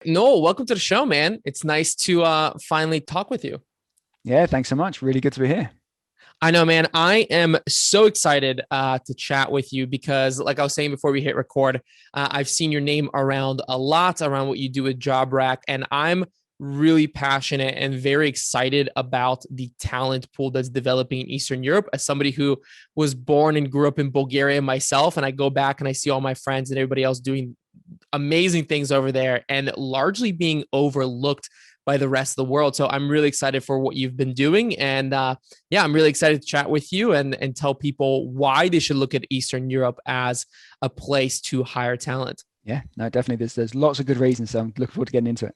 Noel, welcome to the show, man. It's nice to finally talk with you. Yeah, thanks so much. Really good to be here. I know, man. I am so excited to chat with you because, like I was saying before we hit record, I've seen your name around a lot around what you do with JobRack, and I'm really passionate and very excited about the talent pool that's developing in Eastern Europe. As somebody who was born and grew up in Bulgaria myself, and I go back and I see all my friends and everybody else doing amazing things over there and largely being overlooked by the rest of the world. So I'm really excited for what you've been doing. And yeah, I'm really excited to chat with you and tell people why they should look at Eastern Europe as a place to hire talent. Yeah, no, definitely. There's lots of good reasons. So I'm looking forward to getting into it.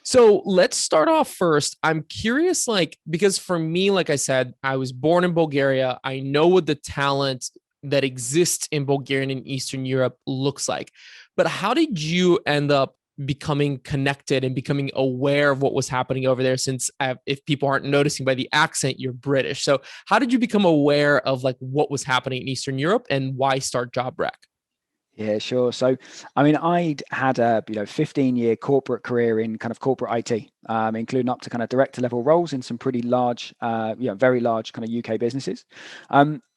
So let's start off first. I'm curious, like, because for me, like I said, I was born in Bulgaria. I know what the talent that exists in Bulgaria and Eastern Europe looks like. But how did you end up becoming connected and becoming aware of what was happening over there? Since if people aren't noticing by the accent, you're British. So how did you become aware of like what was happening in Eastern Europe and why start JobRack? Yeah, sure. So, I mean, I'd had a 15-year corporate career in kind of corporate IT, including up to kind of director level roles in some pretty large, very large kind of UK businesses.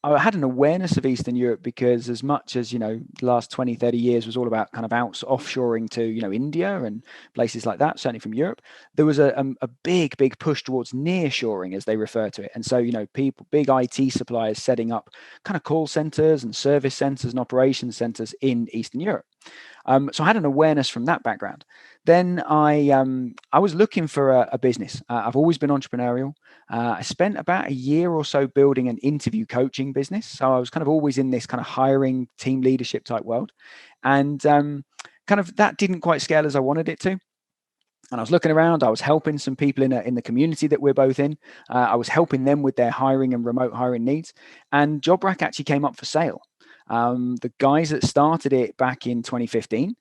I had an awareness of Eastern Europe because as much as, the last 20, 30 years was all about kind of offshoring to, India and places like that, certainly from Europe, there was a big push towards nearshoring, as they refer to it. And so, people, big IT suppliers setting up kind of call centers and service centers and operations centers in Eastern Europe. So I had an awareness from that background. Then I was looking for a business. I've always been entrepreneurial. I spent about a year or so building an interview coaching business. So I was kind of always in this kind of hiring, team leadership type world, and kind of that didn't quite scale as I wanted it to. And I was looking around. I was helping some people in the community that we're both in. I was helping them with their hiring and remote hiring needs. And JobRack actually came up for sale. The guys that started it back in 2015,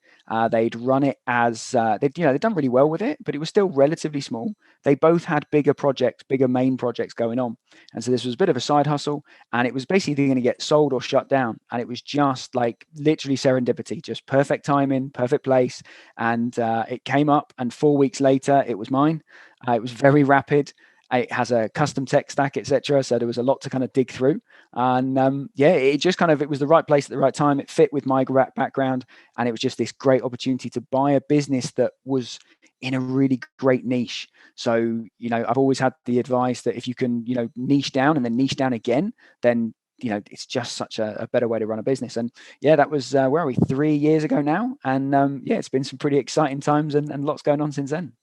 they'd run it as they'd done really well with it, but it was still relatively small. They both had bigger projects, bigger main projects going on, and so this was a bit of a side hustle, and it was basically going to get sold or shut down. And it was just like literally serendipity, just perfect timing, perfect place, and it came up. And 4 weeks later, it was mine. It was very rapid. It has a custom tech stack, etc. So there was a lot to kind of dig through, and yeah, it was the right place at the right time. It fit with my background, and it was just this great opportunity to buy a business that was in a really great niche. So I've always had the advice that if you can niche down and then niche down again, then it's just such a better way to run a business. And yeah, that was where are we, 3 years ago now, and yeah, it's been some pretty exciting times and lots going on since then.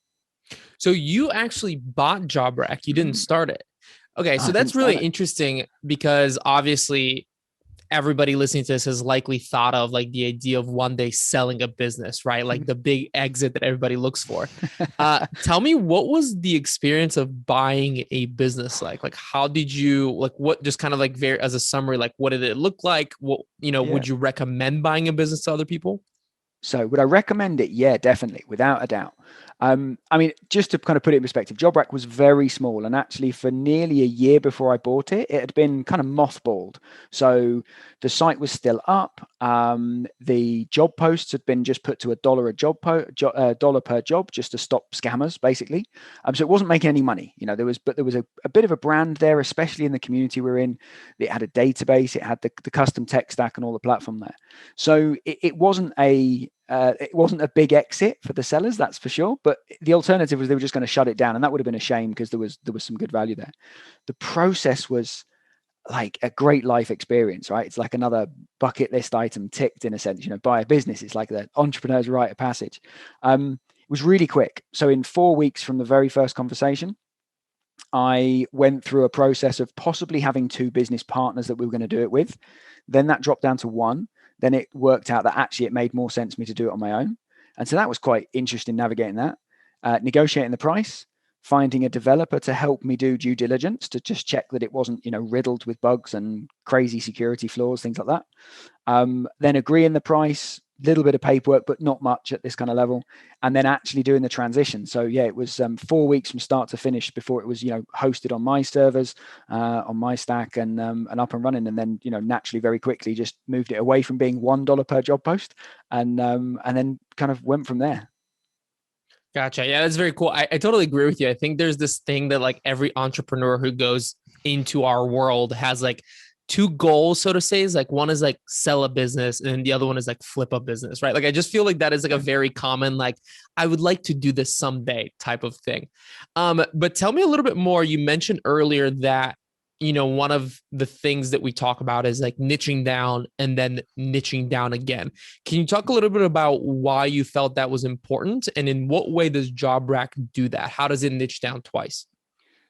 So you actually bought JobRack. You didn't Mm. start it. Okay, No, so I didn't that's really start it. interesting because obviously everybody listening to this has likely thought of like the idea of one day selling a business, right? Like the big exit that everybody looks for. Tell me, what was the experience of buying a business like? Like, how did you like? What just kind of like very as a summary, like what did it look like? What Yeah. would you recommend buying a business to other people? So would I recommend it? Yeah, definitely, without a doubt. I mean, just to kind of put it in perspective, JobRack was very small, and actually, for nearly a year before I bought it, it had been kind of mothballed. So the site was still up. The job posts had been just put to $1 per job, just to stop scammers, basically. So it wasn't making any money. There was a bit of a brand there, especially in the community we're in. It had a database, it had the custom tech stack, and all the platform there. So it wasn't a big exit for the sellers, that's for sure. But the alternative was they were just going to shut it down, and that would have been a shame because there was some good value there. The process was like a great life experience, right? It's like another bucket list item ticked in a sense. Buy a business. It's like the entrepreneur's rite of passage. It was really quick. So in 4 weeks from the very first conversation, I went through a process of possibly having two business partners that we were going to do it with. Then that dropped down to one. Then it worked out that actually it made more sense for me to do it on my own. And so that was quite interesting navigating that, negotiating the price, finding a developer to help me do due diligence to just check that it wasn't, riddled with bugs and crazy security flaws, things like that. Then agreeing the price, little bit of paperwork, but not much at this kind of level, and then actually doing the transition. So yeah, it was 4 weeks from start to finish before it was hosted on my servers, on my stack, and up and running. And then naturally, very quickly, just moved it away from being $1 per job post, and then kind of went from there. Gotcha. Yeah, that's very cool. I totally agree with you. I think there's this thing that like every entrepreneur who goes into our world has like two goals, so to say. Is like one is like sell a business, and then the other one is like flip a business, right? Like I just feel like that is like a Yeah. very common like I would like to do this someday type of thing. But tell me a little bit more. You mentioned earlier that one of the things that we talk about is like niching down and then niching down again. Can you talk a little bit about why you felt that was important and in what way does JobRack do that? How does it niche down twice?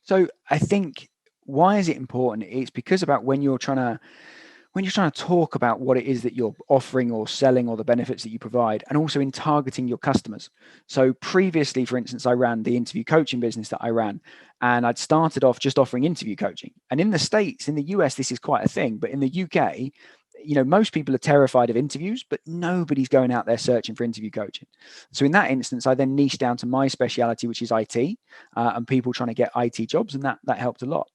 So I think, why is it important? It's because about when you're trying to talk about what it is that you're offering or selling or the benefits that you provide, and also in targeting your customers. So previously, for instance, I ran the interview coaching business that I ran, and I'd started off just offering interview coaching. And in the States, in the US, this is quite a thing, but in the UK, most people are terrified of interviews, but nobody's going out there searching for interview coaching. So in that instance, I then niched down to my speciality, which is IT, and people trying to get IT jobs, and that helped a lot.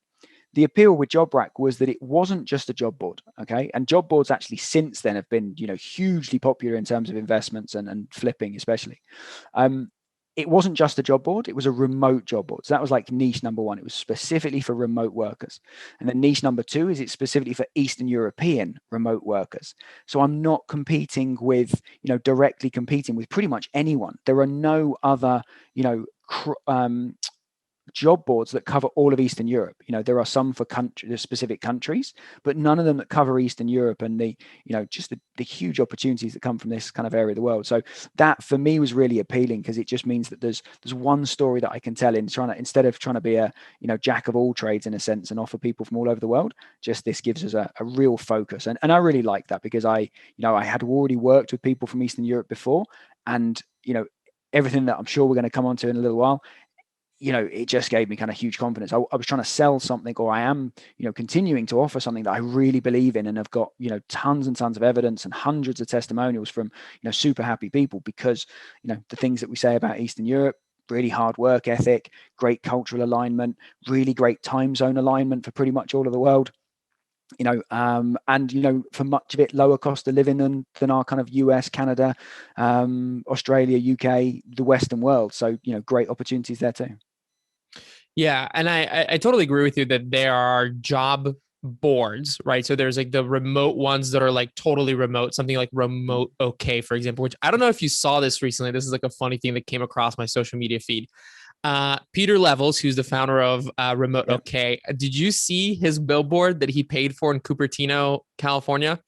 The appeal with JobRack was that it wasn't just a job board, okay? And job boards actually since then have been, hugely popular in terms of investments and flipping, especially. Um, it wasn't just a job board; it was a remote job board. So that was like niche number one. It was specifically for remote workers, and then niche number two is it's specifically for Eastern European remote workers. So I'm not competing with, directly competing with pretty much anyone. There are no other, job boards that cover all of Eastern Europe. There are some for specific countries, but none of them that cover Eastern Europe and just the huge opportunities that come from this kind of area of the world. So that for me was really appealing because it just means that there's one story that I can tell instead of trying to be a jack of all trades in a sense and offer people from all over the world. Just this gives us a real focus, and I really like that because I had already worked with people from Eastern Europe before, and everything that I'm sure we're going to come on to in a little while, it just gave me kind of huge confidence. I was trying to sell something, or I am, continuing to offer something that I really believe in and have got, tons and tons of evidence and hundreds of testimonials from, super happy people because, the things that we say about Eastern Europe, really hard work ethic, great cultural alignment, really great time zone alignment for pretty much all of the world. And for much of it, lower cost of living than our kind of US, Canada, Australia, UK, the Western world. So, great opportunities there too. Yeah, and I totally agree with you that there are job boards, right? So there's like the remote ones that are like totally remote, something like Remote OK, for example, which I don't know if you saw this recently. This is like a funny thing that came across my social media feed. Peter Levels, who's the founder of Remote Yep. OK, did you see his billboard that he paid for in Cupertino, California?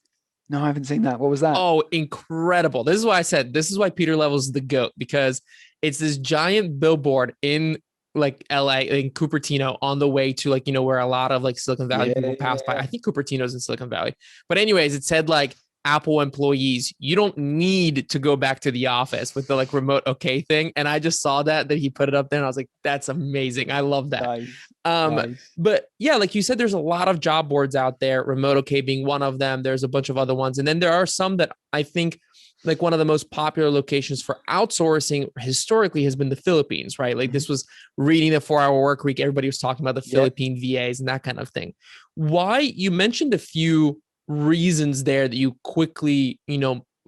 No, I haven't seen that. What was that? Oh, incredible. This is why I said this is why Peter Levels is the GOAT, because it's this giant billboard in like LA, in Cupertino, on the way to like, where a lot of like Silicon Valley people pass by. Yeah. I think Cupertino's in Silicon Valley. But anyways, it said like Apple employees, you don't need to go back to the office with the like Remote OK thing. And I just saw that he put it up there and I was like, that's amazing. I love that. Nice. Um, Nice. but yeah, like you said, there's a lot of job boards out there, Remote OK being one of them. There's a bunch of other ones. And then there are some that I think like one of the most popular locations for outsourcing historically has been the Philippines, right? Like Mhm. this was reading the 4 Hour Work Week. Everybody was talking about the Yep. Philippine VAs and that kind of thing. Why you mentioned a few reasons there that you quickly,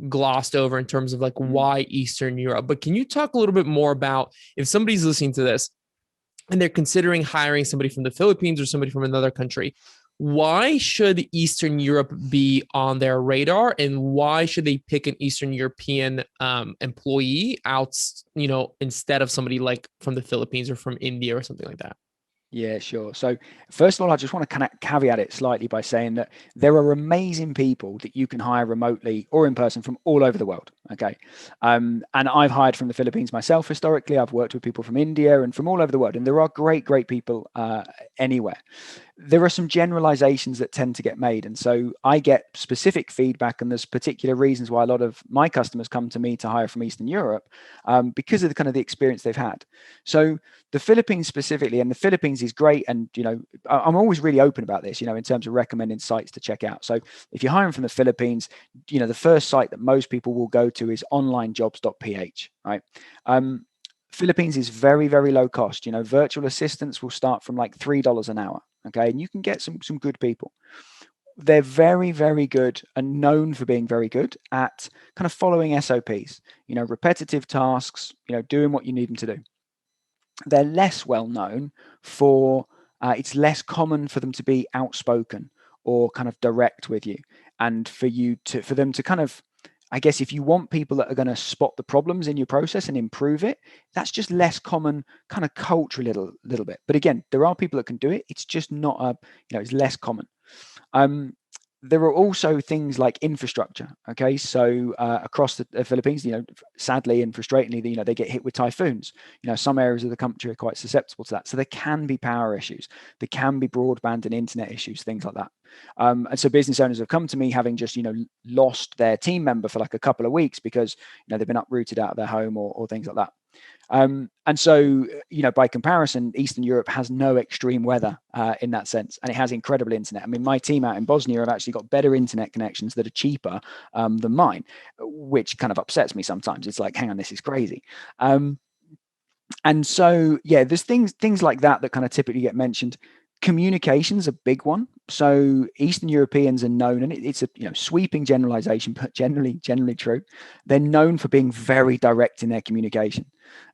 glossed over in terms of like Mhm. why Eastern Europe. But can you talk a little bit more about if somebody's listening to this and they're considering hiring somebody from the Philippines or somebody from another country, why should Eastern Europe be on their radar, and why should they pick an Eastern European employee out, instead of somebody like from the Philippines or from India or something like that? Yeah, sure. So, first of all, I just want to kind of caveat it slightly by saying that there are amazing people that you can hire remotely or in person from all over the world. Okay. And I've hired from the Philippines myself historically. I've worked with people from India and from all over the world. And there are great, great people anywhere. There are some generalizations that tend to get made. And so I get specific feedback, and there's particular reasons why a lot of my customers come to me to hire from Eastern Europe because of the kind of the experience they've had. So the Philippines specifically, and the Philippines is great. And, I'm always really open about this, in terms of recommending sites to check out. So if you're hiring from the Philippines, the first site that most people will go to is onlinejobs.ph, right? Philippines is very, very low cost. Virtual assistants will start from like $3 an hour. Okay. And you can get some good people. they're very, very good and known for being very good at kind of following SOPs, repetitive tasks, doing what you need them to do. They're less well known for, it's less common for them to be outspoken or kind of direct with you, and for them to kind of, I guess, if you want people that are going to spot the problems in your process and improve it, that's just less common kind of culturally, little bit. But again, there are people that can do it. It's just not it's less common. There are also things like infrastructure. Okay, so across the Philippines, sadly and frustratingly, they get hit with typhoons. Some areas of the country are quite susceptible to that. So there can be power issues, there can be broadband and internet issues, things like that. And so business owners have come to me having just lost their team member for like a couple of weeks because they've been uprooted out of their home or things like that. And so, by comparison, Eastern Europe has no extreme weather in that sense, and it has incredible internet. I mean, my team out in Bosnia have actually got better internet connections that are cheaper than mine, which kind of upsets me sometimes. It's like, hang on, this is crazy. And so, yeah, there's things like that kind of typically get mentioned. Communication's a big one. So Eastern Europeans are known, and it's a sweeping generalization, but generally true. They're known for being very direct in their communication,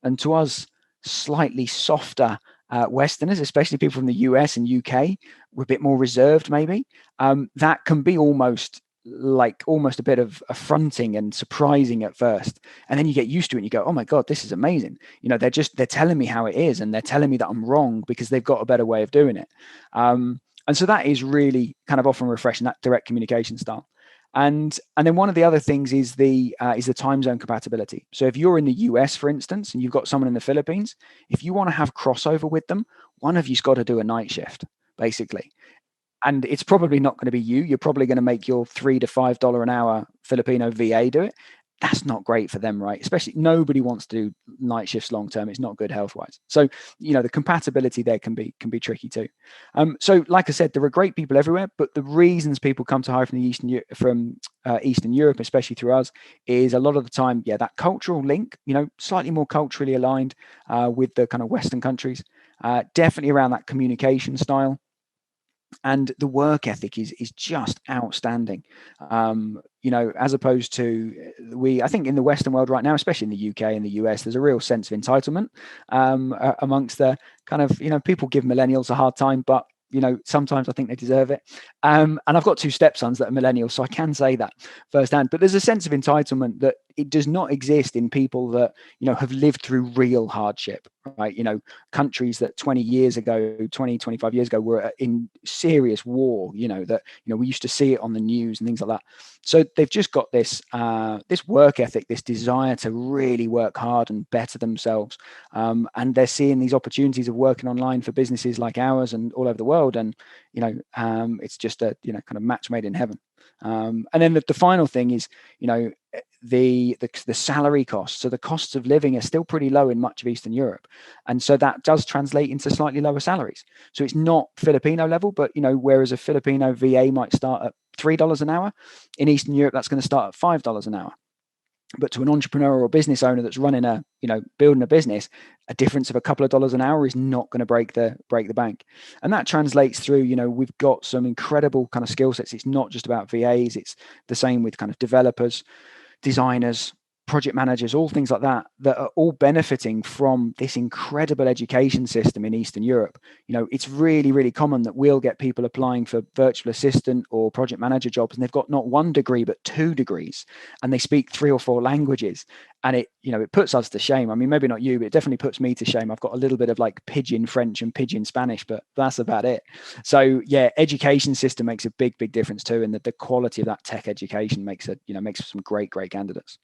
and to us, slightly softer Westerners, especially people from the US and UK, we're a bit more reserved. Maybe that can be almost a bit of affronting and surprising at first, and then you get used to it and you go, oh my god, this is amazing. They're telling me how it is, and they're telling me that I'm wrong because they've got a better way of doing it. And so that is really kind of often refreshing, that direct communication style. And then one of the other things is the time zone compatibility. So if you're in the US, for instance, and you've got someone in the Philippines, if you want to have crossover with them, one of you's got to do a night shift, basically. And it's probably not going to be you. You're probably going to make your $3 to $5 an hour Filipino VA do it. That's not great for them, right? Especially, nobody wants to do night shifts long term. It's not good health wise. So the compatibility there can be tricky too. So like I said, there are great people everywhere, but the reasons people come to hire from Eastern Europe, especially through us, is a lot of the time, that cultural link. Slightly more culturally aligned with the kind of Western countries. Definitely around that communication style. And the work ethic is just outstanding. As opposed to I think in the Western world right now, especially in the UK and the US, there's a real sense of entitlement amongst the kind of, people give millennials a hard time, but sometimes I think they deserve it. And I've got two stepsons that are millennials, so I can say that firsthand. But there's a sense of entitlement that it does not exist in people that, have lived through real hardship, right? Countries that 25 years ago were in serious war, that, we used to see it on the news and things like that. So they've just got this work ethic, this desire to really work hard and better themselves. And they're seeing these opportunities of working online for businesses like ours and all over the world. And, it's just a, kind of match made in heaven. And then the final thing is, the salary costs. So the costs of living are still pretty low in much of Eastern Europe. And so that does translate into slightly lower salaries. So it's not Filipino level, but, whereas a Filipino VA might start at $3 an hour, in Eastern Europe, that's going to start at $5 an hour. But to an entrepreneur or business owner that's running building a business, a difference of a couple of dollars an hour is not going to break the bank. And that translates through, we've got some incredible kind of skill sets. It's not just about VAs. It's the same with kind of developers, designers, project managers, all things like that are all benefiting from this incredible education system in Eastern Europe. It's really, really common that we'll get people applying for virtual assistant or project manager jobs, and they've got not 1 degree, but 2 degrees, and they speak 3 or 4 languages. And it puts us to shame. I mean, maybe not you, but it definitely puts me to shame. I've got a little bit of like pidgin French and pidgin Spanish, but that's about it. So yeah, education system makes a big, big difference too. And the quality of that tech education makes some great candidates.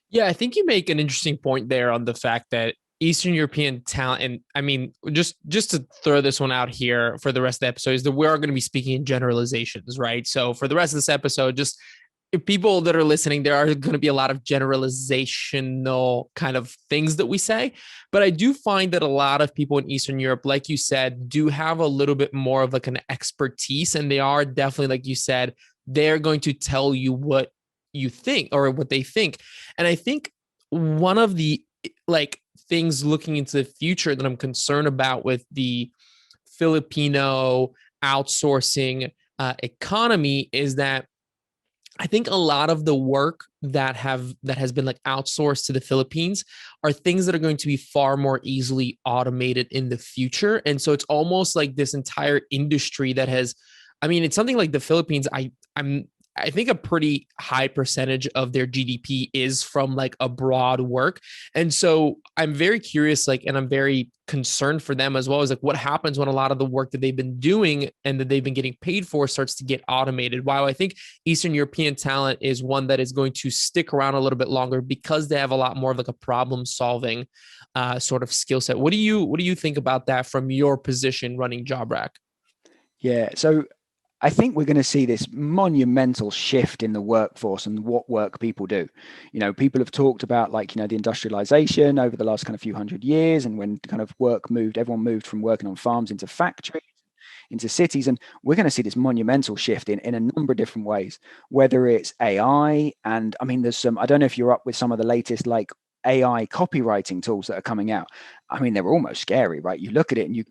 Yeah, I think you make an interesting point there on the fact that Eastern European talent, and I mean, just to throw this one out here for the rest of the episode, is that we are going to be speaking in generalizations, right? So for the rest of this episode, just if people that are listening, there are going to be a lot of generalizational kind of things that we say. But I do find that a lot of people in Eastern Europe, like you said, do have a little bit more of like an expertise, and they are definitely, like you said, they're going to tell you what you think or what they think. And I think one of the things looking into the future that I'm concerned about with the Filipino outsourcing economy is that I think a lot of the work that has been like outsourced to the Philippines are things that are going to be far more easily automated in the future. And so it's almost like this entire industry that has, I mean, it's something like the Philippines. I think a pretty high percentage of their GDP is from like abroad work. And so I'm very curious, like, and I'm very concerned for them as well as like what happens when a lot of the work that they've been doing and that they've been getting paid for starts to get automated. While I think Eastern European talent is one that is going to stick around a little bit longer because they have a lot more of like a problem solving sort of skill set. What do you think about that from your position running JobRack? Yeah. So I think we're going to see this monumental shift in the workforce and what work people do. People have talked about like, the industrialization over the last kind of few hundred years, and when kind of work moved, everyone moved from working on farms into factories, into cities. And we're going to see this monumental shift in a number of different ways, whether it's AI. And I mean, I don't know if you're up with some of the latest like AI copywriting tools that are coming out. I mean, they're almost scary, right? You look at it and you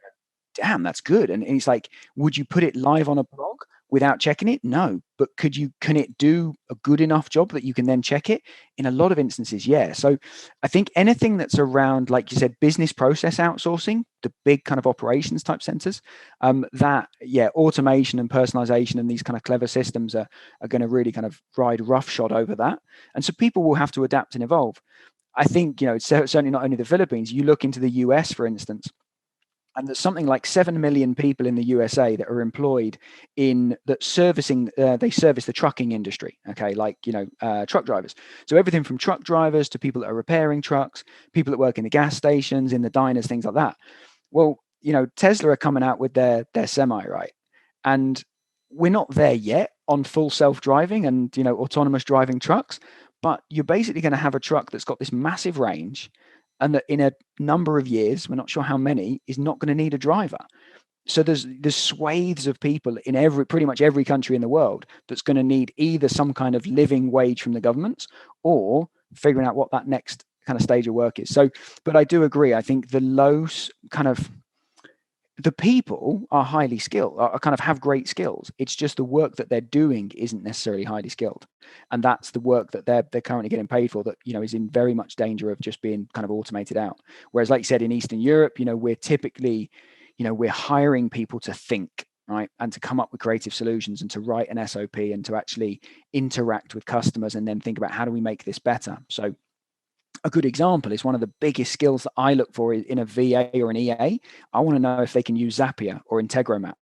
damn, that's good. And it's like, would you put it live on a blog without checking it? No. But can it do a good enough job that you can then check it? In a lot of instances, yeah. So I think anything that's around, like you said, business process outsourcing, the big kind of operations type centers, automation and personalization and these kind of clever systems are going to really kind of ride roughshod over that. And so people will have to adapt and evolve. I think, it's certainly not only the Philippines. You look into the US, for instance, and there's something like 7 million people in the USA that are employed in that servicing. They service the trucking industry. Okay, like truck drivers. So everything from truck drivers to people that are repairing trucks, people that work in the gas stations, in the diners, things like that. Well, Tesla are coming out with their semi, right, and we're not there yet on full self-driving and autonomous driving trucks, but you're basically going to have a truck that's got this massive range, and that in a number of years, we're not sure how many, is not going to need a driver. So there's swathes of people in pretty much every country in the world that's going to need either some kind of living wage from the governments or figuring out what that next kind of stage of work is. So, but I do agree. I think the people are highly skilled, are kind of have great skills. It's just the work that they're doing isn't necessarily highly skilled, and that's the work that they're currently getting paid for that is in very much danger of just being kind of automated out. Whereas, like you said, in Eastern Europe, we're typically, we're hiring people to think, right, and to come up with creative solutions and to write an SOP and to actually interact with customers and then think about how do we make this better. So a good example is one of the biggest skills that I look for in a VA or an EA. I want to know if they can use Zapier or Integromat,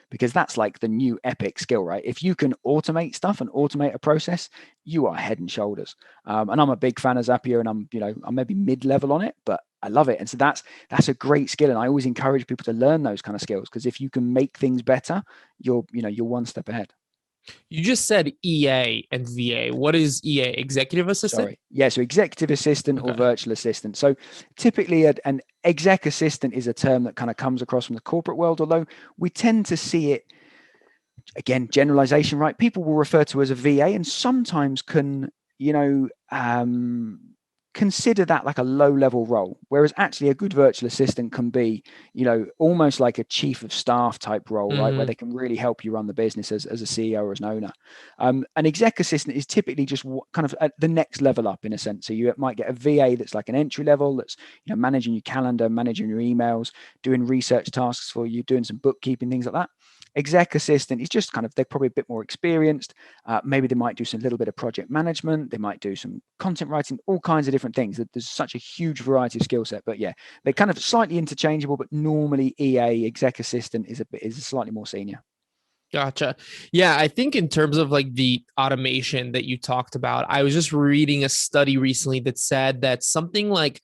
because that's like the new epic skill, right? If you can automate stuff and automate a process, you are head and shoulders. And I'm a big fan of Zapier, and I'm maybe mid-level on it, but I love it. And so that's a great skill. And I always encourage people to learn those kind of skills, because if you can make things better, you're one step ahead. You just said EA and VA. What is EA? Executive assistant? Sorry. Yeah, so executive assistant or virtual assistant. So typically an exec assistant is a term that kind of comes across from the corporate world, although we tend to see it, again, generalization, right? People will refer to as a VA and sometimes can, consider that like a low level role, whereas actually a good virtual assistant can be almost like a chief of staff type role, right, where they can really help you run the business as a CEO or as an owner. An exec assistant is typically just kind of at the next level up, in a sense. So you might get a VA that's like an entry level, that's managing your calendar, managing your emails, doing research tasks for you, doing some bookkeeping, things like that. Exec assistant is just kind of, they're probably a bit more experienced. Maybe they might do some little bit of project management. They might do some content writing, all kinds of different things. There's such a huge variety of skill set. But yeah, they're kind of slightly interchangeable. But normally, EA, exec assistant, is slightly more senior. Gotcha. Yeah, I think in terms of like the automation that you talked about, I was just reading a study recently that said that something like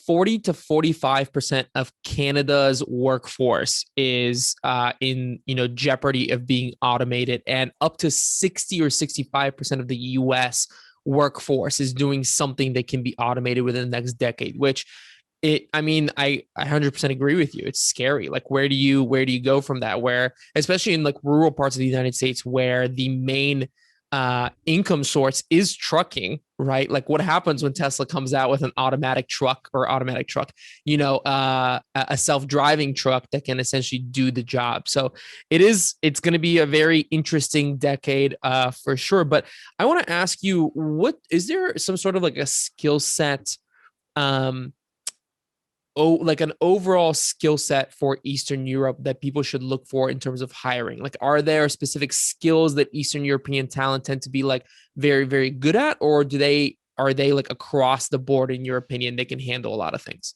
40 to 45% of Canada's workforce is in jeopardy of being automated, and up to 60 or 65% of the US workforce is doing something that can be automated within the next decade, which I 100% agree with you. It's scary. Like, where do you go from that? Where, especially in like rural parts of the United States, where the main income source is trucking, right? Like what happens when Tesla comes out with an automatic truck or automatic truck, a self-driving truck that can essentially do the job. So it's going to be a very interesting decade for sure. But I want to ask you, what is there some sort of like a skill set um like an overall skill set for Eastern Europe that people should look for in terms of hiring? Like, are there specific skills that Eastern European talent tend to be like very, very good at, or are they like across the board, in your opinion, they can handle a lot of things?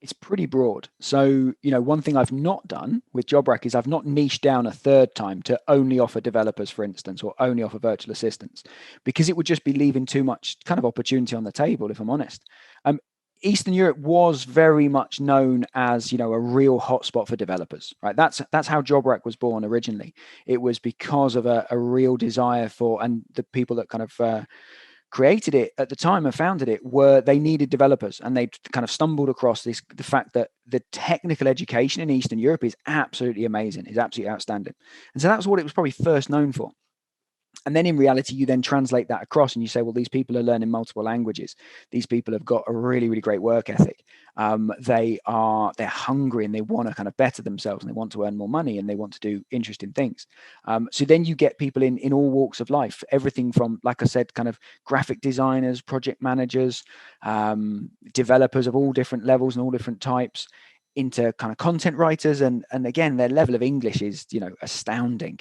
It's pretty broad. So, one thing I've not done with JobRack is I've not niched down a third time to only offer developers, for instance, or only offer virtual assistants, because it would just be leaving too much kind of opportunity on the table, if I'm honest. Um, Eastern Europe was very much known as, a real hotspot for developers, right? That's how JobRack was born originally. It was because of a real desire for, and the people that kind of created it at the time and founded it were they needed developers, and they kind of stumbled across the fact that the technical education in Eastern Europe is absolutely amazing, is absolutely outstanding. And so that's what it was probably first known for. And then in reality, you then translate that across and you say, well, these people are learning multiple languages. These people have got a really, really great work ethic. They're hungry and they want to kind of better themselves, and they want to earn more money, and they want to do interesting things. So then you get people in all walks of life, everything from, like I said, kind of graphic designers, project managers, developers of all different levels and all different types, into kind of content writers, and again, their level of English is astounding.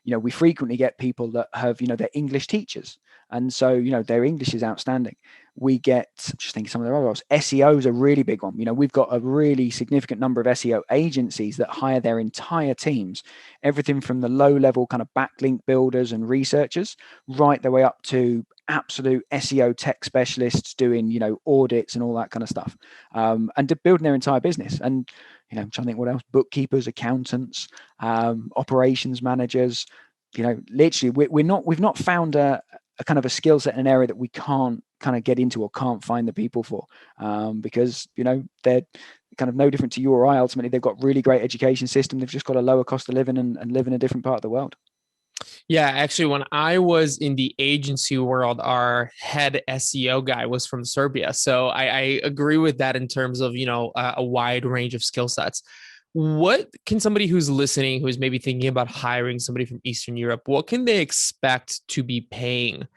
We frequently get people that have they're English teachers, and so their English is outstanding. We get, just thinking some of their other roles, SEO is a really big one. We've got a really significant number of SEO agencies that hire their entire teams, everything from the low level kind of backlink builders and researchers right the way up to absolute SEO tech specialists doing audits and all that kind of stuff, and building their entire business. And I'm trying to think what else: bookkeepers, accountants, operations managers. Literally, we've not found a kind of a skill set in an area that we can't kind of get into or can't find the people for, because they're kind of no different to you or I. Ultimately, they've got really great education system. They've just got a lower cost of living and live in a different part of the world. Yeah, actually, when I was in the agency world, our head SEO guy was from Serbia. So I agree with that in terms of, a wide range of skill sets. What can somebody who's listening, who's maybe thinking about hiring somebody from Eastern Europe, what can they expect to be paying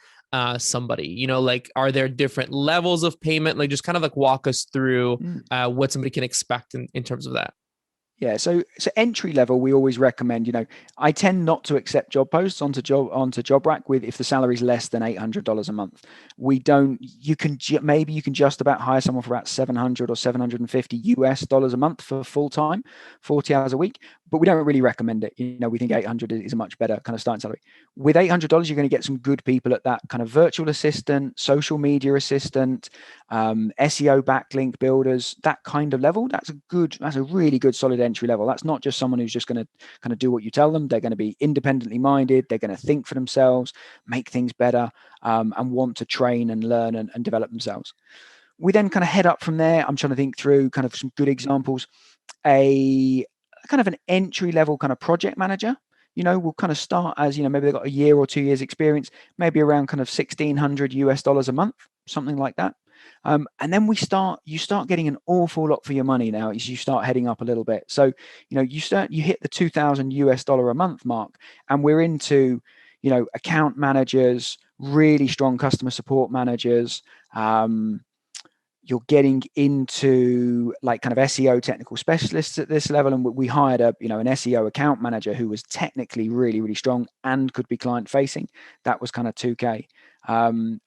somebody? Like, are there different levels of payment? Like, just kind of like walk us through what somebody can expect in terms of that. Yeah, so entry level, we always recommend. I tend not to accept job posts onto JobRack with if the salary is less than $800 a month. We don't. Maybe you can just about hire someone for about 700 or 750 US dollars a month for full time, 40 hours a week. But we don't really recommend it. We think 800 is a much better kind of starting salary. With $800, you're going to get some good people at that kind of virtual assistant, social media assistant, SEO backlink builders, that kind of level. That's a really good solid entry level. That's not just someone who's just going to kind of do what you tell them. They're going to be independently minded. They're going to think for themselves, make things better, and want to train and learn and develop themselves. We then kind of head up from there. I'm trying to think through kind of some good examples. A kind of an entry level kind of project manager, will kind of start as, maybe they've got a year or 2 years experience, maybe around kind of 1,600 US dollars a month, something like that. And then you start getting an awful lot for your money now as you start heading up a little bit. So, you hit the 2,000 US dollar a month mark, and we're into, account managers, really strong customer support managers. You're getting into like kind of SEO technical specialists at this level. And we hired an SEO account manager who was technically really, really strong and could be client facing. That was kind of 2K.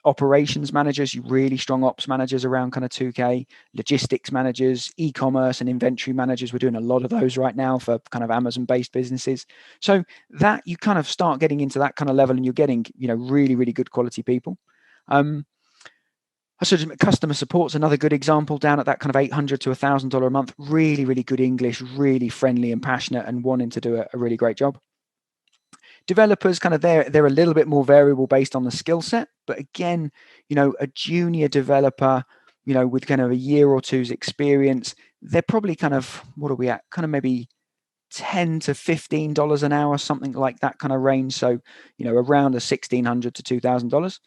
Operations managers, really strong ops managers around kind of 2K. Logistics managers, e-commerce and inventory managers. We're doing a lot of those right now for kind of Amazon based businesses. So that you kind of start getting into that kind of level, and you're getting, really, really good quality people. So customer support's another good example, down at that kind of $800 to $1,000 a month. Really, really good English, really friendly and passionate, and wanting to do a really great job. Developers, kind of they're a little bit more variable based on the skill set, but again, a junior developer, with kind of a year or two's experience, they're probably kind of, what are we at? Kind of maybe $10 to $15 an hour, something like that kind of range. So, around the $1,600 to $2,000.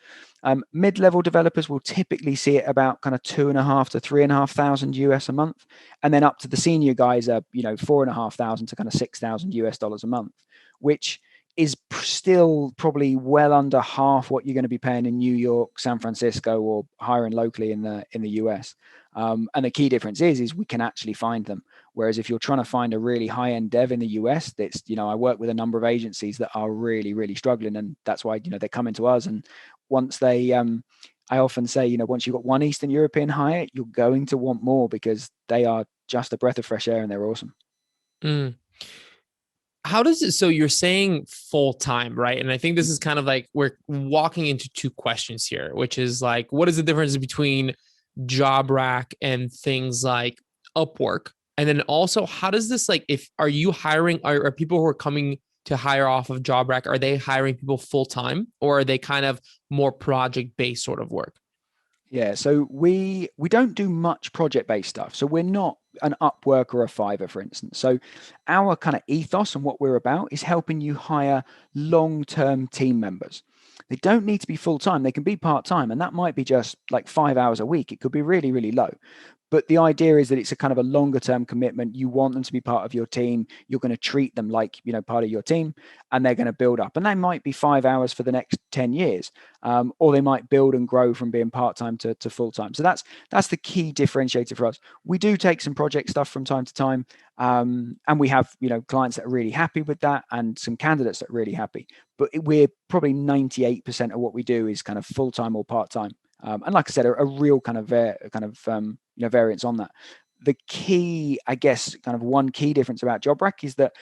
Mid-level developers will typically see it about kind of 2,500 to 3,500 US a month, and then up to the senior guys are 4,500 to kind of $6,000 a month, which is still probably well under half what you're going to be paying in New York, San Francisco, or hiring locally in the US. And the key difference is we can actually find them. Whereas if you're trying to find a really high-end dev in the US, that's I work with a number of agencies that are really, really struggling, and that's why they're coming to us. And once they, I often say, once you've got one Eastern European hire, you're going to want more because they are just a breath of fresh air and they're awesome. Mm. How does it, so you're saying full time, right? And I think this is kind of like we're walking into two questions here, which is like, what is the difference between JobRack and things like Upwork? And then also, how does this like, if are you hiring, are people who are coming to hire off of JobRack, are they hiring people full time, or are they kind of more project based sort of work? Yeah, so we don't do much project-based stuff. So we're not an Upwork or a Fiverr, for instance. So our kind of ethos and what we're about is helping you hire long-term team members. They don't need to be full-time. They can be part-time, and that might be just like 5 hours a week. It could be really, really low. But the idea is that it's a kind of a longer term commitment. You want them to be part of your team. You're going to treat them like, part of your team, and they're going to build up. And they might be 5 hours for the next 10 years, or they might build and grow from being part-time to full-time. So that's the key differentiator for us. We do take some project stuff from time to time. And we have, clients that are really happy with that and some candidates that are really happy. But we're probably 98% of what we do is kind of full-time or part-time. And like I said, a real kind of variance on that. The key, I guess, kind of one key difference about JobRack is that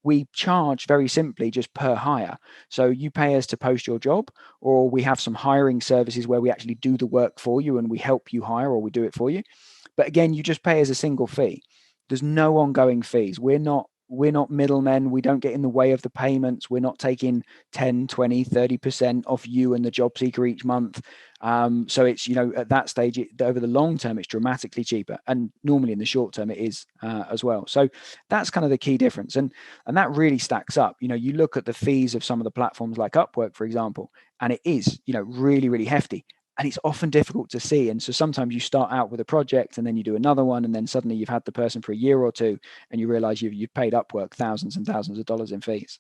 we charge very simply just per hire. So you pay us to post your job, or we have some hiring services where we actually do the work for you and we help you hire, or we do it for you. But again, you just pay as a single fee. There's no ongoing fees. We're not middlemen. We don't get in the way of the payments. We're not taking 10, 20, 30% off you and the job seeker each month. So it's, at that stage, over the long term, it's dramatically cheaper. And normally in the short term, it is as well. So that's kind of the key difference. And that really stacks up. You look at the fees of some of the platforms like Upwork, for example, and it is, really, really hefty. And it's often difficult to see. And so sometimes you start out with a project and then you do another one, and then suddenly you've had the person for a year or two, and you realize you've paid Upwork thousands and thousands of dollars in fees.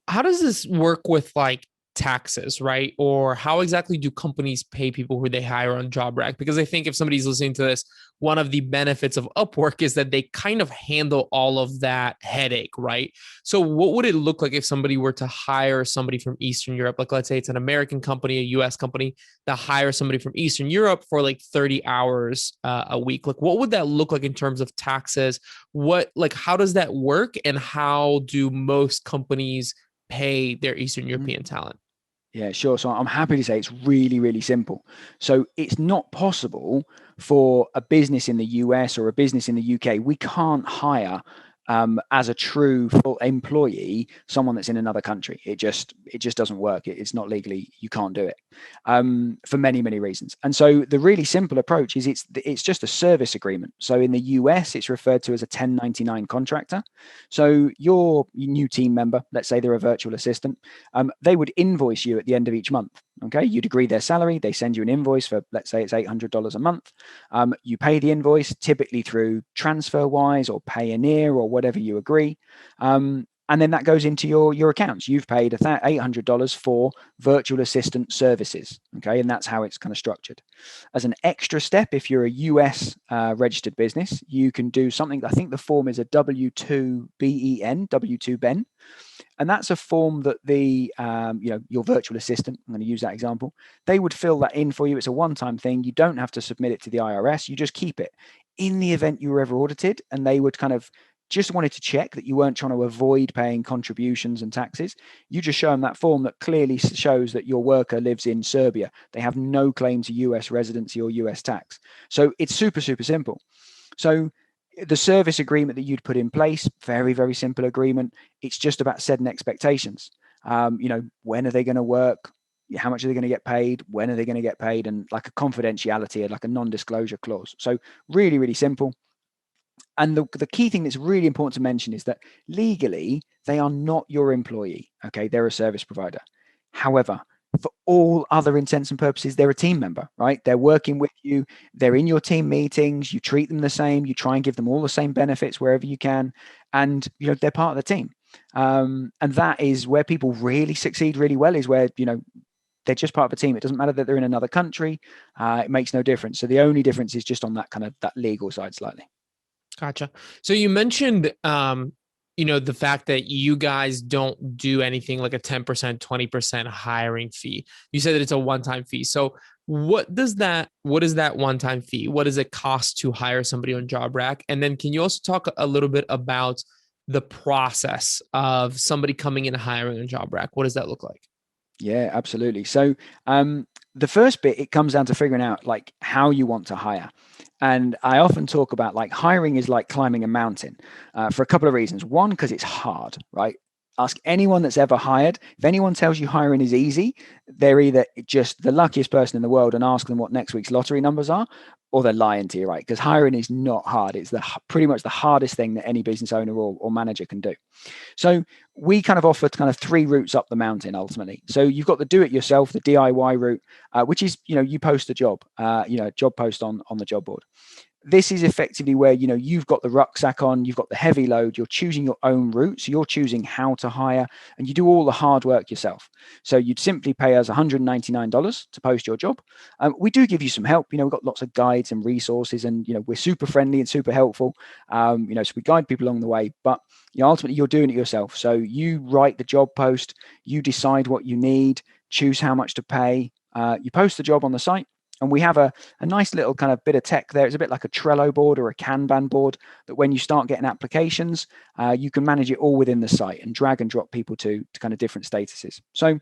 How does this work with like taxes, right? Or how exactly do companies pay people who they hire on JobRack? Because I think if somebody's listening to this, one of the benefits of Upwork is that they kind of handle all of that headache, right? So what would it look like if somebody were to hire somebody from Eastern Europe? Like let's say it's an American company, a US company that hires somebody from Eastern Europe for like 30 hours a week. Like what would that look like in terms of taxes? How does that work? And how do most companies pay their Eastern European talent? Yeah, sure. So I'm happy to say it's really, really simple. So it's not possible for a business in the US or a business in the UK. We can't hire as a true full employee someone that's in another country. It just doesn't work. It's not legally. You can't do it for many, many reasons. And so the really simple approach is it's just a service agreement. So in the US, it's referred to as a 1099 contractor. So your new team member, let's say they're a virtual assistant, they would invoice you at the end of each month. Okay, you'd agree their salary. They send you an invoice for, let's say it's $800 a month. You pay the invoice typically through TransferWise or Payoneer or whatever you agree. And then that goes into your accounts. You've paid $800 for virtual assistant services. Okay, and that's how it's kind of structured. As an extra step, if you're a US registered business, you can do something. I think the form is a W2BEN, W2BEN. And that's a form that your virtual assistant, I'm going to use that example, they would fill that in for you. It's a one-time thing. You don't have to submit it to the IRS. You just keep it. In the event you were ever audited and they would kind of just wanted to check that you weren't trying to avoid paying contributions and taxes, you just show them that form that clearly shows that your worker lives in Serbia. They have no claim to US residency or US tax. So it's super, super simple. So the service agreement that you'd put in place, very, very simple agreement. It's just about setting expectations. When are they going to work? How much are they going to get paid? When are they going to get paid? And like a confidentiality, like a non-disclosure clause. So really, really simple. And the key thing that's really important to mention is that legally, they are not your employee. Okay. They're a service provider. However, for all other intents and purposes, they're a team member, right? They're working with you. They're in your team meetings. You treat them the same. You try and give them all the same benefits wherever you can. And, they're part of the team. And that is where people really succeed really well, is where, they're just part of a team. It doesn't matter that they're in another country. It makes no difference. So the only difference is just on that kind of that legal side slightly. Gotcha. So you mentioned, the fact that you guys don't do anything like a 10%, 20% hiring fee. You said that it's a one-time fee. So what is that one-time fee? What does it cost to hire somebody on JobRack? And then can you also talk a little bit about the process of somebody coming in and hiring on JobRack? What does that look like? Yeah, absolutely. So the first bit, it comes down to figuring out like how you want to hire. And I often talk about like hiring is like climbing a mountain for a couple of reasons. One, because it's hard, right? Ask anyone that's ever hired. If anyone tells you hiring is easy, they're either just the luckiest person in the world, and ask them what next week's lottery numbers are, or they're lying to you, right? Because hiring is not hard. It's pretty much the hardest thing that any business owner or manager can do. So we kind of offer kind of three routes up the mountain ultimately. So you've got the do it yourself, the DIY route, which is, you post a job, job post on the job board. This is effectively where, you've got the rucksack on, you've got the heavy load, you're choosing your own route. So you're choosing how to hire, and you do all the hard work yourself. So you'd simply pay us $199 to post your job. We do give you some help. We've got lots of guides and resources, and, we're super friendly and super helpful. So we guide people along the way, but ultimately you're doing it yourself. So you write the job post, you decide what you need, choose how much to pay, you post the job on the site. And we have a nice little kind of bit of tech there. It's a bit like a Trello board or a Kanban board that when you start getting applications, you can manage it all within the site and drag and drop people to kind of different statuses. So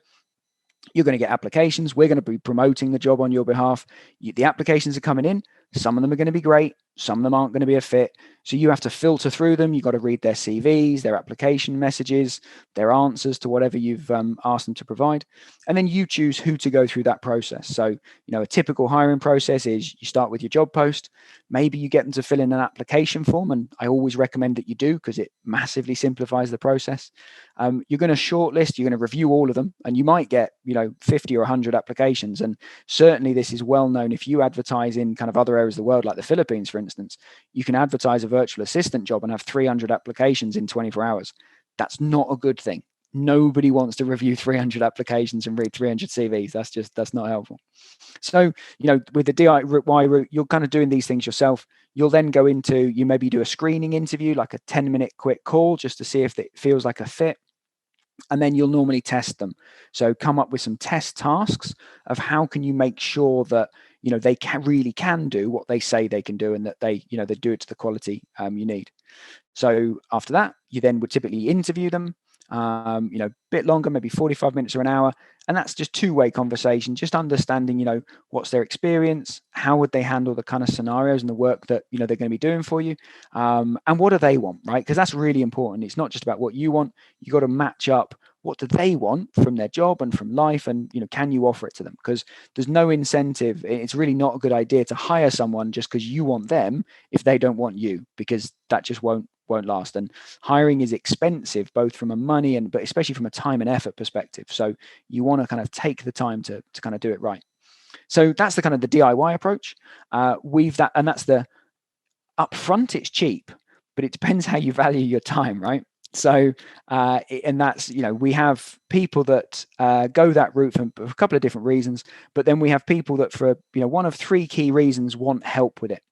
you're going to get applications. We're going to be promoting the job on your behalf. The applications are coming in. Some of them are going to be great. Some of them aren't going to be a fit. So you have to filter through them. You've got to read their CVs, their application messages, their answers to whatever you've asked them to provide. And then you choose who to go through that process. So, a typical hiring process is you start with your job post. Maybe you get them to fill in an application form. And I always recommend that you do, because it massively simplifies the process. You're going to shortlist, you're going to review all of them, and you might get, 50 or 100 applications. And certainly this is well known. If you advertise in kind of other areas of the world, like the Philippines, for instance, you can advertise a virtual assistant job and have 300 applications in 24 hours. That's not a good thing. Nobody wants to review 300 applications and read 300 CVs. That's not helpful. So, with the DIY route, you're kind of doing these things yourself. You'll then go into, you maybe do a screening interview, like a 10-minute quick call, just to see if it feels like a fit. And then you'll normally test them. So come up with some test tasks of how can you make sure that, they really can do what they say they can do, and that they do it to the quality you need. So after that, you then would typically interview them, a bit longer, maybe 45 minutes or an hour. And that's just two-way conversation, just understanding, what's their experience, how would they handle the kind of scenarios and the work that, they're going to be doing for you. And what do they want, right? Because that's really important. It's not just about what you want. You got to match up. What do they want from their job and from life? And, can you offer it to them? Because there's no incentive. It's really not a good idea to hire someone just because you want them if they don't want you, because that just won't last. And hiring is expensive, both from a money but especially from a time and effort perspective. So you want to kind of take the time to kind of do it right. So that's the kind of the DIY approach. And that's the upfront. It's cheap, but it depends how you value your time, right? So, and that's, we have people that go that route for a couple of different reasons, but then we have people that for, one of three key reasons want help with it.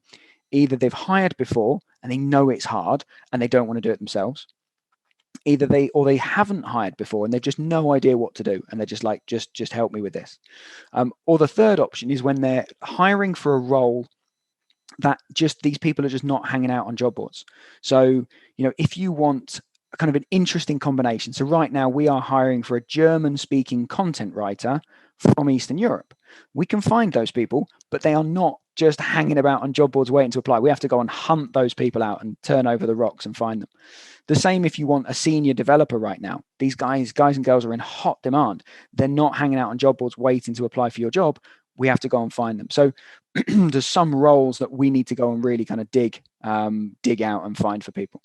Either they've hired before and they know it's hard and they don't want to do it themselves. Either they haven't hired before and they've just no idea what to do, and they're just like, just help me with this. Or the third option is when they're hiring for a role that just these people are just not hanging out on job boards. So, if you want a kind of an interesting combination. So right now we are hiring for a German-speaking content writer from Eastern Europe. We can find those people, but they are not just hanging about on job boards waiting to apply. We have to go and hunt those people out and turn over the rocks and find them. The same if you want a senior developer right now. These guys and girls are in hot demand. They're not hanging out on job boards waiting to apply for your job. we have to go and find them. So there's some roles that we need to go and really kind of dig out and find for people.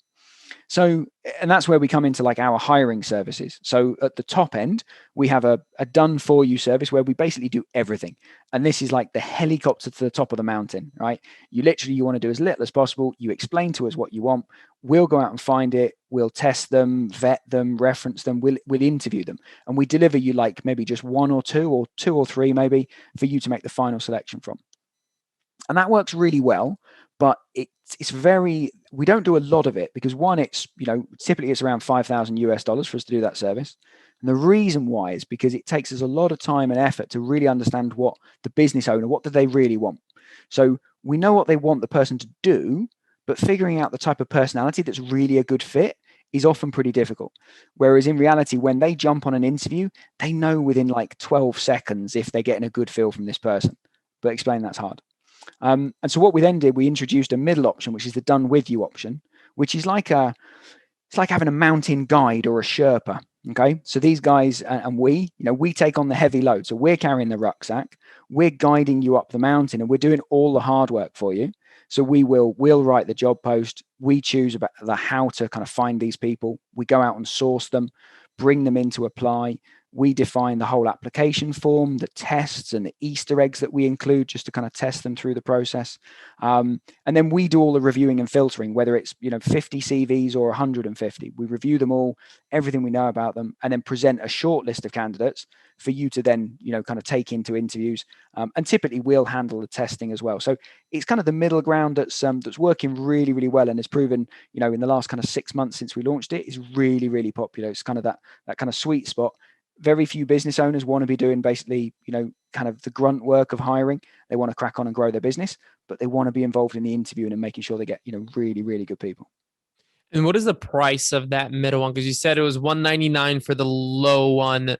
So, and that's where we come into like our hiring services. So at the top end, we have a done for you service where we basically do everything. And this is like the helicopter to the top of the mountain, right? You want to do as little as possible. You explain to us what you want. We'll go out and find it. We'll test them, vet them, reference them. We'll interview them. And we deliver you like maybe just one or two or three maybe for you to make the final selection from. And that works really well, but it's very, we don't do a lot of it because one, it's, typically it's around $5,000 for us to do that service. And the reason why is because it takes us a lot of time and effort to really understand what the business owner, what do they really want? So we know what they want the person to do, but figuring out the type of personality that's really a good fit is often pretty difficult. Whereas in reality, when they jump on an interview, they know within like 12 seconds if they're getting a good feel from this person. But explain that's hard. And so what we then did, we introduced a middle option, which is the done with you option, which is like it's like having a mountain guide or a Sherpa. Okay. So these guys and we take on the heavy load. So we're carrying the rucksack, we're guiding you up the mountain and we're doing all the hard work for you. So we'll write the job post. We choose about the how to kind of find these people. We go out and source them, bring them in to apply. We define the whole application form, the tests and the Easter eggs that we include just to kind of test them through the process. And then we do all the reviewing and filtering, whether it's 50 CVs or 150. We review them all, everything we know about them, and then present a short list of candidates for you to then kind of take into interviews. And typically we'll handle the testing as well. So it's kind of the middle ground that's working really, really well and has proven, in the last kind of 6 months since we launched it, is really, really popular. It's kind of that kind of sweet spot. Very few business owners want to be doing basically, kind of the grunt work of hiring. They want to crack on and grow their business, but they want to be involved in the interviewing and making sure they get, really, really good people. And what is the price of that middle one? Because you said it was $199 for the low one,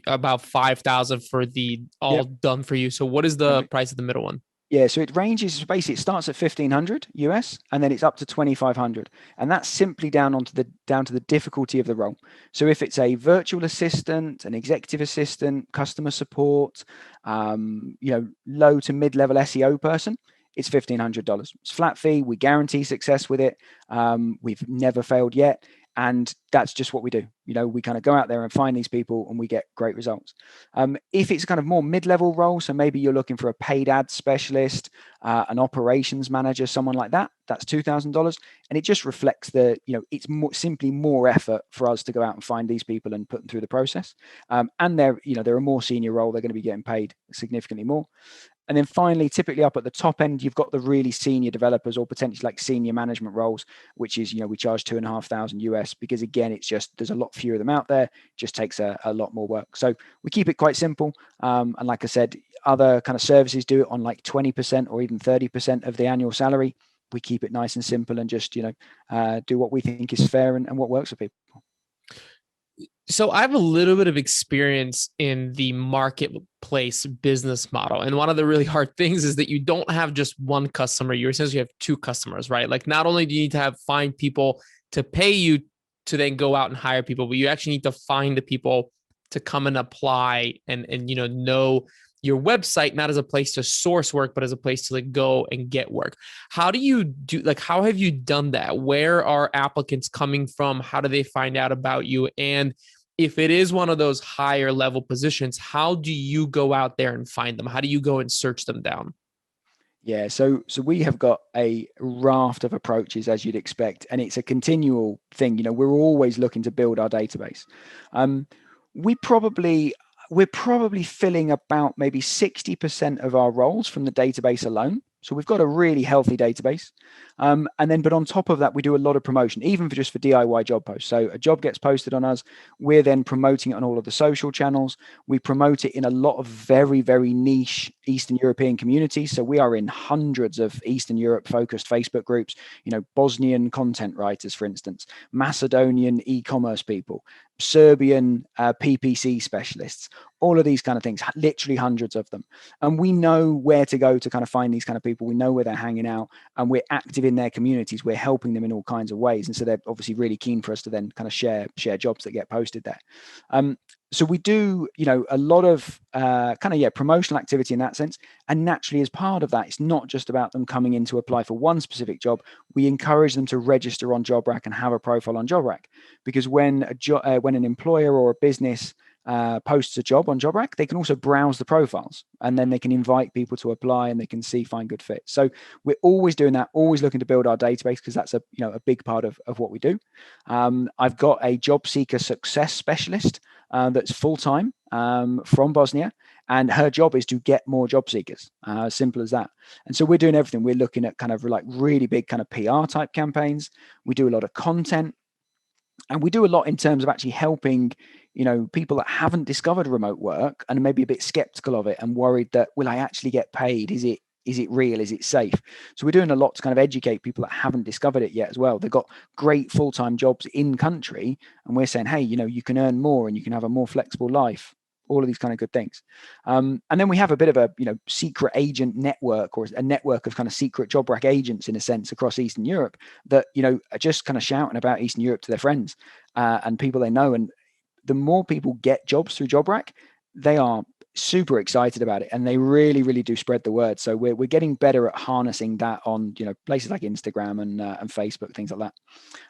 about 5,000 for the all done for you. So what is the price of the middle one? Yeah, so it ranges, basically it starts at 1,500 US and then it's up to 2,500, and that's simply down to the difficulty of the role. So if it's a virtual assistant, an executive assistant, customer support, low to mid-level SEO person, it's $1,500. It's flat fee. We guarantee success with it. We've never failed yet. And that's just what we do. We kind of go out there and find these people and we get great results. If it's kind of more mid-level role, so maybe you're looking for a paid ad specialist, an operations manager, someone like that, that's $2,000. And it just reflects it's simply more effort for us to go out and find these people and put them through the process. And they're a more senior role. They're going to be getting paid significantly more. And then finally, typically up at the top end, you've got the really senior developers or potentially like senior management roles, which is, we charge $2,500 US because again, it's just, there's a lot fewer of them out there. It just takes a lot more work. So we keep it quite simple. And like I said, other kind of services do it on like 20% or even 30% of the annual salary. We keep it nice and simple and just, do what we think is fair and what works for people. So I have a little bit of experience in the marketplace business model. And one of the really hard things is that you don't have just one customer. You essentially have two customers, right? Like not only do you need to find people to pay you to then go out and hire people, but you actually need to find the people to come and apply and know your website, not as a place to source work, but as a place to like go and get work. How do you how have you done that? Where are applicants coming from? How do they find out about you? And if it is one of those higher level positions, how do you go out there and find them? How do you go and search them down? Yeah, so we have got a raft of approaches, as you'd expect, and it's a continual thing. We're always looking to build our database. We're probably filling about maybe 60% of our roles from the database alone. So we've got a really healthy database. But on top of that, we do a lot of promotion, even for DIY job posts. So a job gets posted on us. We're then promoting it on all of the social channels. We promote it in a lot of very, very niche Eastern European communities. So we are in hundreds of Eastern Europe focused Facebook groups, Bosnian content writers, for instance, Macedonian e-commerce people, Serbian PPC specialists, all of these kind of things, literally hundreds of them. And we know where to go to kind of find these kind of people. We know where they're hanging out and we're active in their communities. We're helping them in all kinds of ways. And so they're obviously really keen for us to then kind of share jobs that get posted there. So we do, a lot of promotional activity in that sense. And naturally, as part of that, it's not just about them coming in to apply for one specific job. We encourage them to register on JobRack and have a profile on JobRack, because when when an employer or a business posts a job on JobRack, they can also browse the profiles, and then they can invite people to apply, and they can find good fits. So we're always doing that, always looking to build our database, because that's a big part of what we do. I've got a job seeker success specialist that's full-time from Bosnia, and her job is to get more job seekers. Simple as that. And so we're doing everything. We're looking at kind of like really big kind of PR type campaigns. We do a lot of content, and we do a lot in terms of actually helping people that haven't discovered remote work and maybe a bit skeptical of it and worried that, will I actually get paid? Is it real? Is it safe? So we're doing a lot to kind of educate people that haven't discovered it yet as well. They've got great full-time jobs in country, and we're saying, hey, you can earn more and you can have a more flexible life. All of these kind of good things. And then we have a bit of a secret agent network, or a network of kind of secret JobRack agents in a sense across Eastern Europe that are just kind of shouting about Eastern Europe to their friends and people they know. And the more people get jobs through JobRack, they are super excited about it, and they really, really do spread the word. So we're getting better at harnessing that on places like Instagram and Facebook, things like that.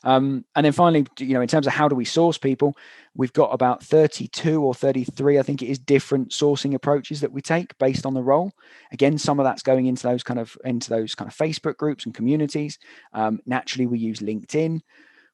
And then finally, in terms of how do we source people, we've got about 32 or 33, I think it is, different sourcing approaches that we take based on the role. Again, some of that's going into those kind of Facebook groups and communities. Naturally, we use LinkedIn.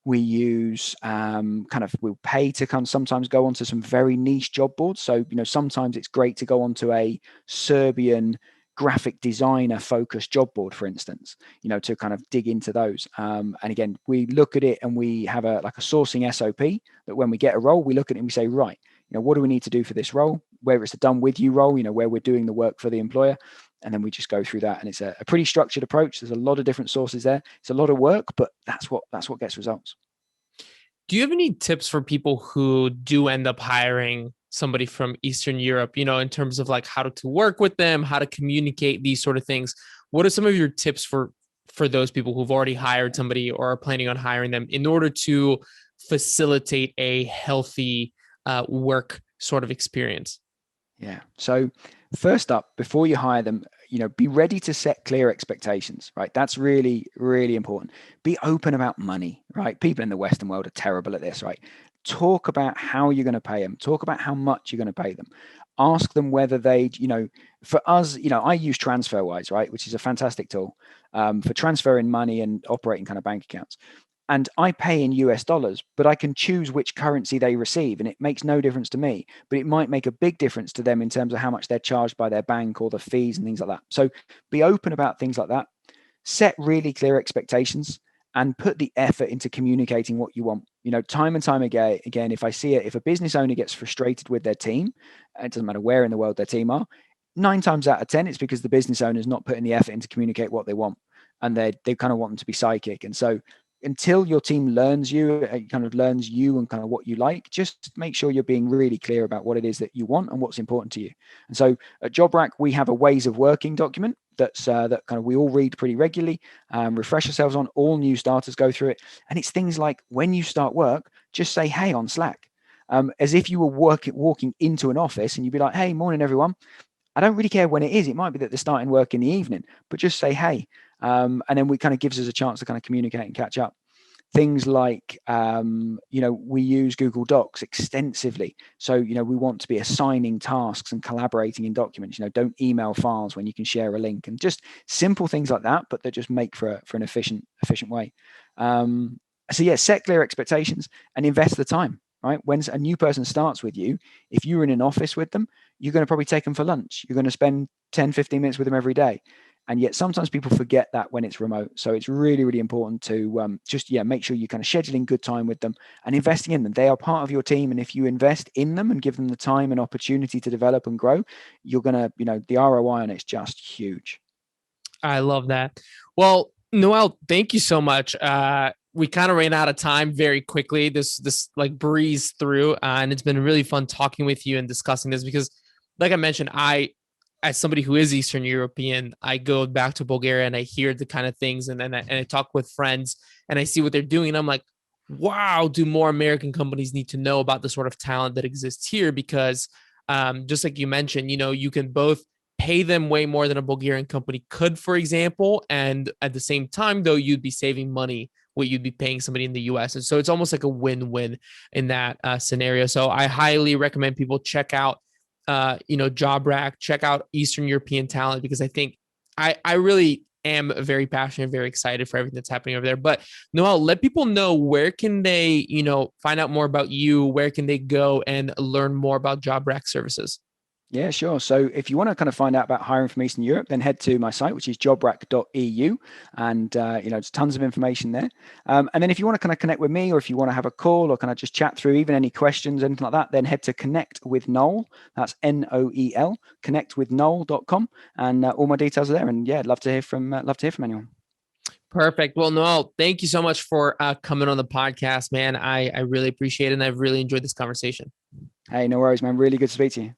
We use we'll pay to sometimes go onto some very niche job boards. So, sometimes it's great to go onto a Serbian graphic designer focused job board, for instance, to kind of dig into those. And again, we look at it and we have a sourcing SOP that when we get a role, we look at it and we say, right, what do we need to do for this role? Whether it's a done with you role, where we're doing the work for the employer. And then we just go through that. And it's a pretty structured approach. There's a lot of different sources there. It's a lot of work, but that's what gets results. Do you have any tips for people who do end up hiring somebody from Eastern Europe, in terms of like how to work with them, how to communicate these sort of things? What are some of your tips for those people who've already hired somebody or are planning on hiring them in order to facilitate a healthy work sort of experience? Yeah. So first up, before you hire them, be ready to set clear expectations, right? That's really, really important. Be open about money, right? People in the Western world are terrible at this, right? Talk about how you're going to pay them. Talk about how much you're going to pay them. Ask them whether they, for us, I use TransferWise, right? Which is a fantastic tool for transferring money and operating kind of bank accounts. And I pay in US dollars, but I can choose which currency they receive, and it makes no difference to me, but it might make a big difference to them in terms of how much they're charged by their bank or the fees and things like that. So be open about things like that. Set really clear expectations and put the effort into communicating what you want. Time and time again, if I see it, if a business owner gets frustrated with their team, it doesn't matter where in the world their team are, 9 times out of 10, it's because the business owner is not putting the effort in to communicate what they want. And they kind of want them to be psychic. And so until your team learns you and kind of what you like, just make sure you're being really clear about what it is that you want and what's important to you. And so at JobRack, we have a ways of working document that kind of we all read pretty regularly, refresh ourselves on. All new starters go through it. And it's things like, when you start work, just say, hey, on Slack, as if you were walking into an office, and you'd be like, hey, morning, everyone. I don't really care when it is. It might be that they're starting work in the evening, but just say, hey. And then we kind of gives us a chance to kind of communicate and catch up. Things like, we use Google Docs extensively. So, we want to be assigning tasks and collaborating in documents. Don't email files when you can share a link, and just simple things like that, but that just make for an efficient way. So yeah, set clear expectations and invest the time, right? When a new person starts with you, if you're in an office with them, you're going to probably take them for lunch. You're going to spend 10, 15 minutes with them every day. And yet sometimes people forget that when it's remote. So it's really, really important to make sure you're kind of scheduling good time with them and investing in them. They are part of your team. And if you invest in them and give them the time and opportunity to develop and grow, you're going to, the ROI on it's just huge. I love that. Well, Noel, thank you so much. We kind of ran out of time very quickly. This like breezed through, and it's been really fun talking with you and discussing this because, like I mentioned, as somebody who is Eastern European, I go back to Bulgaria and I hear the kind of things, and then I talk with friends and I see what they're doing, and I'm like, wow, do more American companies need to know about the sort of talent that exists here? Because just like you mentioned, you can both pay them way more than a Bulgarian company could, for example, and at the same time, though, you'd be saving money what you'd be paying somebody in the US. And so it's almost like a win-win in that scenario. So I highly recommend people check out, JobRack, check out Eastern European talent, because I think I really am very passionate, very excited for everything that's happening over there. But Noel, let people know, where can they, find out more about you? Where can they go and learn more about JobRack services? Yeah, sure. So if you want to kind of find out about hiring from Eastern Europe, then head to my site, which is jobrack.eu, and there's tons of information there. And then if you want to kind of connect with me, or if you want to have a call, or kind of just chat through even any questions, anything like that, then head to Connect with Noel. That's Noel, connectwithnoel.com, and all my details are there. And yeah, I'd love to hear from anyone. Perfect. Well, Noel, thank you so much for coming on the podcast, man. I really appreciate it, and I've really enjoyed this conversation. Hey, no worries, man. Really good to speak to you.